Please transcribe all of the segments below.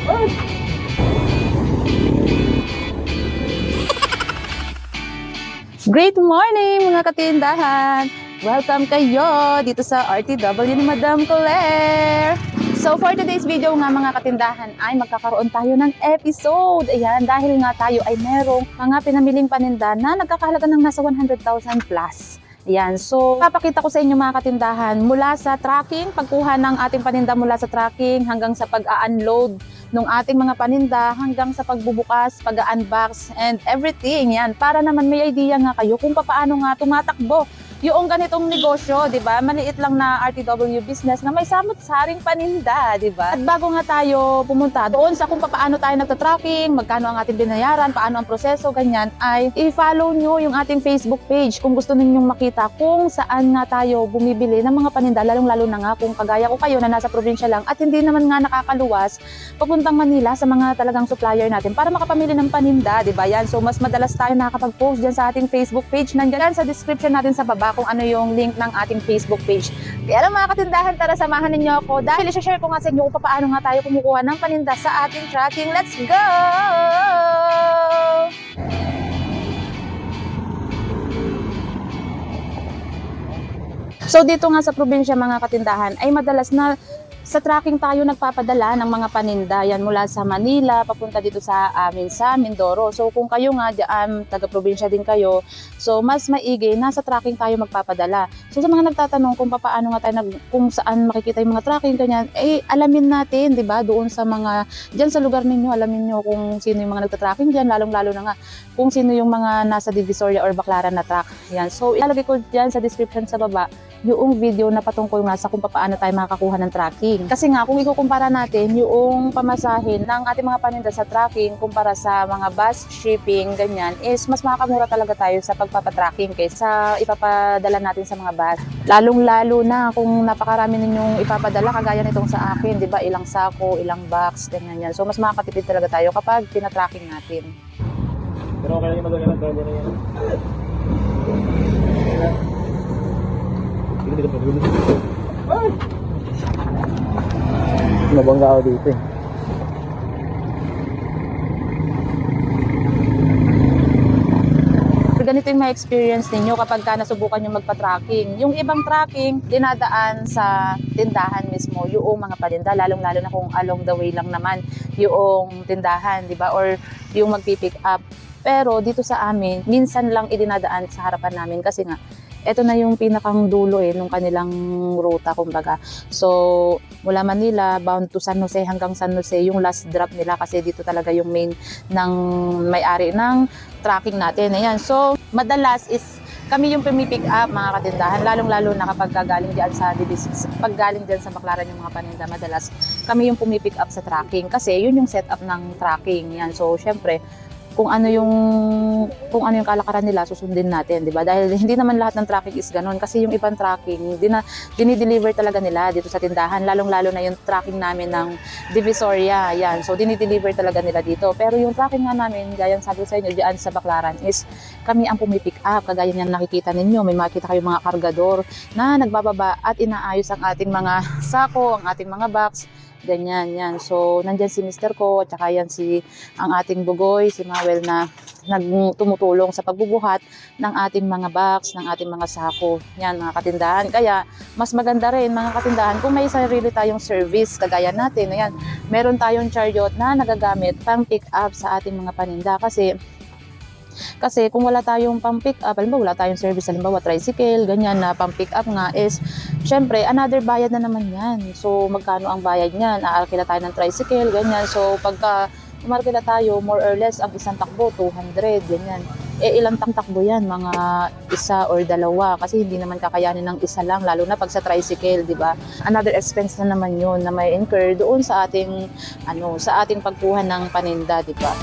Great morning mga katindahan! Welcome kayo dito sa RTW ni Madam Claire! So for today's video nga mga katindahan ay magkakaroon tayo ng episode. Ayan, dahil nga tayo ay merong mga pinamiling paninda na nagkakahalaga ng nasa 100,000 plus. Ayan, so papakita ko sa inyo mga katindahan mula sa tracking, pagkuha ng ating paninda mula sa tracking hanggang sa pag-unload ng ating mga paninda hanggang sa pagbubukas, pag-unbox and everything. Yan, para naman may idea nga kayo kung paano nga tumatakbo yung ganitong negosyo, 'di ba? Maliit lang na RTW business na may samot-saring paninda, 'di ba? At bago nga tayo pumunta doon sa kung paano tayo nagta-tracking, magkano ang ating binayaran, paano ang proseso, ganyan, ay i-follow nyo yung ating Facebook page kung gusto ninyong makita kung saan nga tayo bumibili ng mga paninda, lalong-lalo na nga kung kagaya ko kayo na nasa probinsya lang at hindi naman nga nakakaluwas papuntang Manila sa mga talagang supplier natin para makapamili ng paninda, 'di ba? Yan. So mas madalas tayo nakakapag-post diyan sa ating Facebook page. Nandiyan sa description natin sa baba kung ano yung link ng ating Facebook page. Kaya lang mga katindahan, tara samahan ninyo ako dahil i-share ko nga sa inyo kung paano nga tayo kumukuha ng paninda sa ating tracking. Let's go! So dito nga sa probinsya mga katindahan ay madalas na sa tracking tayo nagpapadala ng mga paninda yan mula sa Manila papunta dito sa amin sa Mindoro. So kung kayo nga diyan taga-probinsya din kayo, so mas maigi nasa tracking tayo magpapadala. So sa mga nagtatanong kung paano nga tayo kung saan makikita yung mga tracking ganyan, eh alamin natin, 'di ba? Doon sa mga diyan sa lugar ninyo, alamin niyo kung sino yung mga nagta-tracking diyan, lalong-lalo na nga kung sino yung mga nasa Divisoria or Baclaran na track. Yan. So ilalagay ko diyan sa description sa baba yung video na patungkol nga sa kung paano tayo makakakuha ng tracking. Kasi nga, kung ikukumpara natin yung pamasahin ng ating mga paninda sa tracking kumpara sa mga bus shipping, ganyan, is mas makakamura talaga tayo sa pagpapatracking kaysa ipapadala natin sa mga bus. Lalong-lalo na kung napakarami ninyong ipapadala, kagaya nitong sa akin, di ba? Ilang sako, ilang box, ganyan yan. So, mas makakatipid talaga tayo kapag pinatracking natin. Pero okay lang yung magagalang driver na yan. Nabangga ako dito eh. Ganito yung ma-experience ninyo kapag nasubukan nyo magpa-tracking. Yung ibang tracking, dinadaan sa tindahan mismo, yung mga paninda, lalong-lalo na kung along the way lang naman yung tindahan, di ba? Or yung magpipick up. Pero dito sa amin, minsan lang idinadaan sa harapan namin kasi nga, ito na yung pinakang dulo nung kanilang ruta kumbaga. So, mula Manila, bound to San Jose hanggang San Jose, yung last drop nila kasi dito talaga yung main ng may-ari ng tracking natin. Ayan. So, madalas is kami yung pumipick up mga katindahan, lalong-lalo na kapag galing diyan sa pag galing diyan sa Baclaran yung mga paninda, madalas kami yung pumipick up sa tracking kasi yun yung setup ng tracking. Yan. So, syempre, kung ano yung kalakaran nila susundin natin, 'di ba? Dahil hindi naman lahat ng tracking is ganoon kasi yung ibang tracking dinideliver talaga nila dito sa tindahan, lalong-lalo na yung tracking namin ng Divisoria, yan. So dinideliver talaga nila dito. Pero yung tracking nga namin, gaya ng sabi sa inyo diyan sa Baclaran, is kami ang pumipick up. Kagaya niyan nakikita ninyo, may makita kayong mga kargador na nagbababa at inaayos ang ating mga sako, ang ating mga box. Ganyan, yan. So, nandyan si Mr. ko, at saka yan ang ating bugoy, si Mawel na tumutulong sa pagbubuhat ng ating mga box, ng ating mga sako. Yan, mga katindahan. Kaya, mas maganda rin, mga katindahan, kung may sarili tayong service, kagaya natin, ayan, meron tayong chariot na nagagamit pang pick up sa ating mga paninda. Kasi kung wala tayong pang-pick up, halimbawa wala tayong service, halimbawa tricycle, ganyan na pang-pick up nga is, syempre, another bayad na naman yan. So, magkano ang bayad niyan? Aalkila tayo ng tricycle, ganyan. So, pagka umarkila tayo, more or less, ang isang takbo, 200, ganyan. Ilang takbo yan? Mga isa or dalawa. Kasi hindi naman kakayanin ng isa lang, lalo na pag sa tricycle, di ba? Another expense na naman yun na may incur doon sa ating, sa ating pagkuha ng paninda, di ba?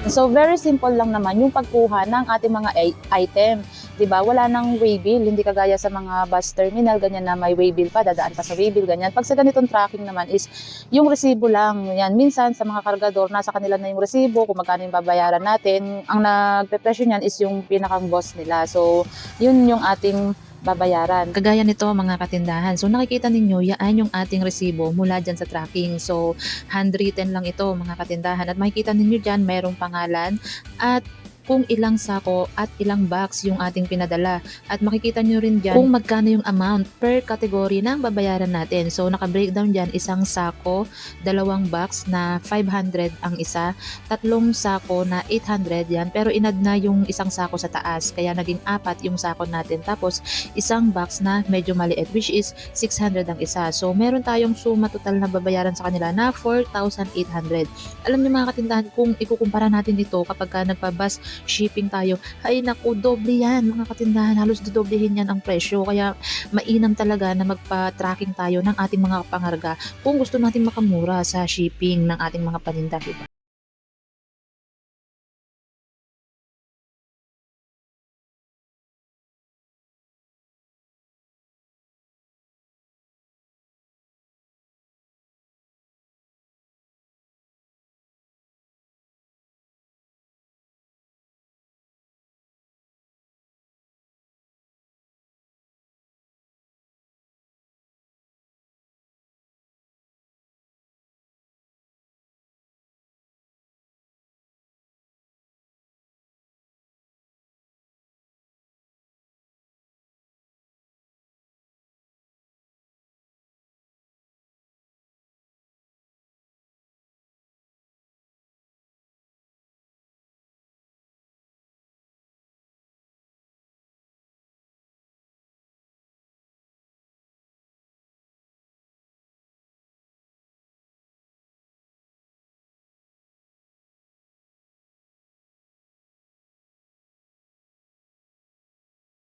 So very simple lang naman yung pagkuha ng ating mga item. 'Di ba? Wala nang waybill, hindi kagaya sa mga bus terminal ganyan na may waybill pa, dadaan pa sa waybill ganyan. Pag sa ganitong tracking naman is yung resibo lang. Yan, minsan sa mga kargador nasa kanila na yung resibo kung magkano yung babayaran natin. Ang nagpepresyo niyan is yung pinakang boss nila. So, yun yung ating babayaran. Kagaya nito mga katindahan. So nakikita ninyo, yan yung ating resibo mula dyan sa tracking. So handwritten lang ito mga katindahan. At makikita ninyo dyan, mayroong pangalan at kung ilang sako at ilang box yung ating pinadala. At makikita nyo rin dyan kung magkano yung amount per category ng babayaran natin. So naka-breakdown dyan, isang sako, 2 box na 500 ang isa, 3 sako na 800 yan. Pero inad na yung isang sako sa taas, kaya naging 4 yung sako natin. Tapos isang box na medyo maliit, which is 600 ang isa. So meron tayong suma total na babayaran sa kanila na 4,800. Alam niyo mga katindahan, kung ikukumpara natin ito kapag ka nagpa-bus shipping tayo, ay naku, doble yan mga katindahan, halos dodoblehin yan ang presyo. Kaya mainam talaga na magpa-tracking tayo ng ating mga pangarga kung gusto natin makamura sa shipping ng ating mga paninda, diba?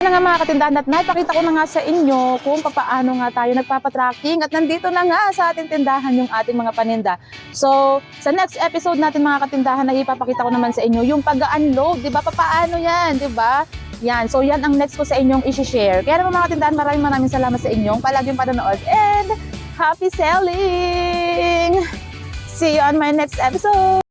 Nga mga katindahan, at naipakita ko na nga sa inyo kung paano nga tayo nagpapatracking, at nandito na nga sa ating tindahan yung ating mga paninda. So sa next episode natin mga katindahan, na ipapakita ko naman sa inyo yung pag-unload, di ba? Paano yan, di ba? Yan, so yan ang next ko sa inyong i-share. Kaya naman mga katindahan, maraming salamat sa inyong palaging panonood, and happy selling! See you on my next episode!